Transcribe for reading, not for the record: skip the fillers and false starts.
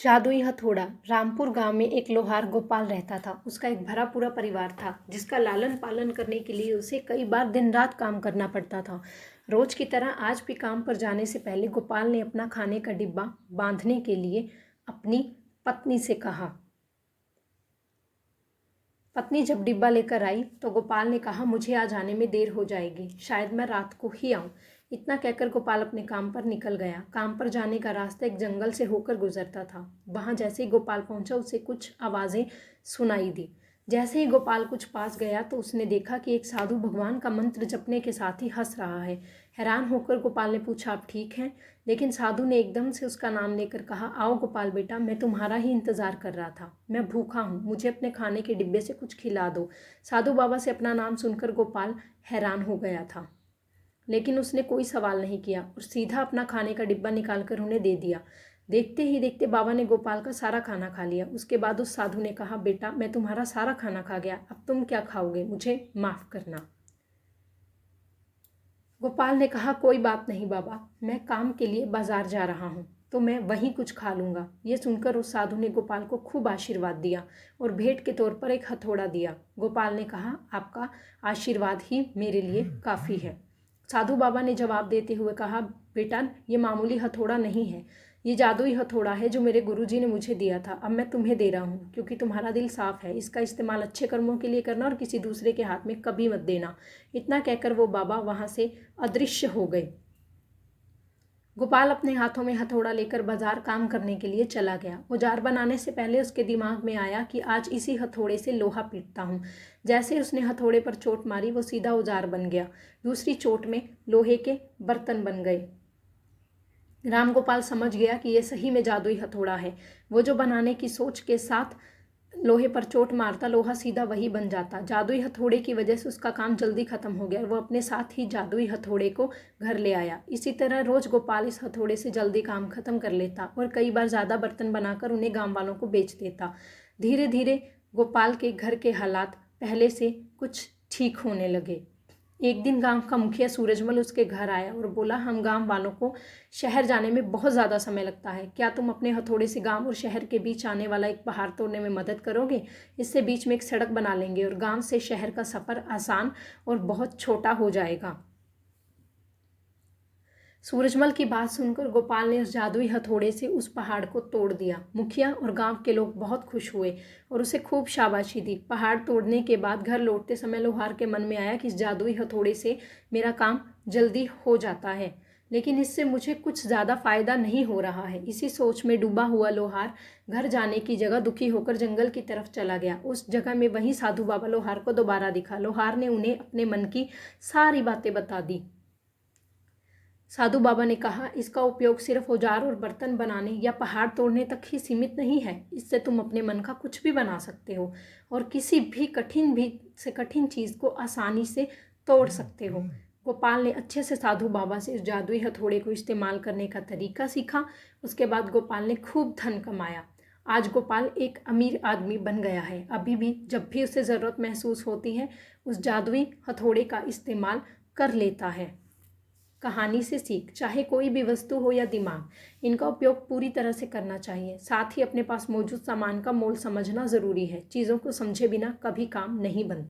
जादुई हथौड़ा। रामपुर गांव में एक लोहार गोपाल रहता था। उसका एक भरा पूरा परिवार था जिसका लालन पालन करने के लिए उसे कई बार दिन रात काम करना पड़ता था। रोज की तरह आज भी काम पर जाने से पहले गोपाल ने अपना खाने का डिब्बा बांधने के लिए अपनी पत्नी से कहा। पत्नी जब डिब्बा लेकर आई तो गोपाल ने कहा, मुझे आज आने में देर हो जाएगी, शायद मैं रात को ही आऊं। इतना कहकर गोपाल अपने काम पर निकल गया। काम पर जाने का रास्ता एक जंगल से होकर गुजरता था। वहां जैसे ही गोपाल पहुंचा उसे कुछ आवाज़ें सुनाई दी। जैसे ही गोपाल कुछ पास गया तो उसने देखा कि एक साधु भगवान का मंत्र जपने के साथ ही हंस रहा है। हैरान होकर गोपाल ने पूछा, आप ठीक हैं? लेकिन साधु ने एकदम से उसका नाम लेकर कहा, आओ गोपाल बेटा, मैं तुम्हारा ही इंतज़ार कर रहा था। मैं भूखा हूँ, मुझे अपने खाने के डिब्बे से कुछ खिला दो। साधु बाबा से अपना नाम सुनकर गोपाल हैरान हो गया था, लेकिन उसने कोई सवाल नहीं किया और सीधा अपना खाने का डिब्बा निकालकर उन्हें दे दिया। देखते ही देखते बाबा ने गोपाल का सारा खाना खा लिया। उसके बाद उस साधु ने कहा, बेटा, मैं तुम्हारा सारा खाना खा गया, अब तुम क्या खाओगे? मुझे माफ़ करना। गोपाल ने कहा, कोई बात नहीं बाबा, मैं काम के लिए बाजार जा रहा हूँ तो मैं वहीं कुछ खा लूँगा। ये सुनकर उस साधु ने गोपाल को खूब आशीर्वाद दिया और भेंट के तौर पर एक हथौड़ा दिया। गोपाल ने कहा, आपका आशीर्वाद ही मेरे लिए काफ़ी है। साधु बाबा ने जवाब देते हुए कहा, बेटा, ये मामूली हथौड़ा नहीं है, ये जादुई हथौड़ा है जो मेरे गुरुजी ने मुझे दिया था। अब मैं तुम्हें दे रहा हूँ क्योंकि तुम्हारा दिल साफ है। इसका इस्तेमाल अच्छे कर्मों के लिए करना और किसी दूसरे के हाथ में कभी मत देना। इतना कहकर वो बाबा वहाँ से अदृश्य हो गए। गोपाल अपने हाथों में हथौड़ा लेकर बाजार काम करने के लिए चला गया। औजार बनाने से पहले उसके दिमाग में आया कि आज इसी हथौड़े से लोहा पीटता हूँ। जैसे उसने हथौड़े पर चोट मारी वो सीधा औजार बन गया। दूसरी चोट में लोहे के बर्तन बन गए। राम गोपाल समझ गया कि यह सही में जादुई हथौड़ा है। वो जो बनाने की सोच के साथ लोहे पर चोट मारता, लोहा सीधा वही बन जाता। जादुई हथौड़े की वजह से उसका काम जल्दी खत्म हो गया और वो अपने साथ ही जादुई हथौड़े को घर ले आया। इसी तरह रोज गोपाल इस हथौड़े से जल्दी काम खत्म कर लेता और कई बार ज़्यादा बर्तन बनाकर उन्हें गांव वालों को बेच देता। धीरे धीरे गोपाल के घर के हालात पहले से कुछ ठीक होने लगे। एक दिन गांव का मुखिया सूरजमल उसके घर आया और बोला, हम गांव वालों को शहर जाने में बहुत ज़्यादा समय लगता है, क्या तुम अपने हथौड़े से गांव और शहर के बीच आने वाला एक पहाड़ तोड़ने में मदद करोगे? इससे बीच में एक सड़क बना लेंगे और गांव से शहर का सफ़र आसान और बहुत छोटा हो जाएगा। सूरजमल की बात सुनकर गोपाल ने उस जादुई हथौड़े से उस पहाड़ को तोड़ दिया। मुखिया और गांव के लोग बहुत खुश हुए और उसे खूब शाबाशी दी। पहाड़ तोड़ने के बाद घर लौटते समय लोहार के मन में आया कि इस जादुई हथौड़े से मेरा काम जल्दी हो जाता है, लेकिन इससे मुझे कुछ ज़्यादा फ़ायदा नहीं हो रहा है। इसी सोच में डूबा हुआ लोहार घर जाने की जगह दुखी होकर जंगल की तरफ चला गया। उस जगह में वहीं साधु बाबा लोहार को दोबारा दिखा। लोहार ने उन्हें अपने मन की सारी बातें बता दी। साधु बाबा ने कहा, इसका उपयोग सिर्फ औजार और बर्तन बनाने या पहाड़ तोड़ने तक ही सीमित नहीं है। इससे तुम अपने मन का कुछ भी बना सकते हो और किसी भी कठिन चीज़ को आसानी से तोड़ सकते हो। गोपाल ने अच्छे से साधु बाबा से उस जादुई हथौड़े को इस्तेमाल करने का तरीका सीखा। उसके बाद गोपाल ने खूब धन कमाया। आज गोपाल एक अमीर आदमी बन गया है। अभी भी जब भी उसे ज़रूरत महसूस होती है उस जादुई हथौड़े का इस्तेमाल कर लेता है। कहानी से सीख, चाहे कोई भी वस्तु हो या दिमाग, इनका उपयोग पूरी तरह से करना चाहिए। साथ ही अपने पास मौजूद सामान का मोल समझना ज़रूरी है। चीज़ों को समझे बिना कभी काम नहीं बनता।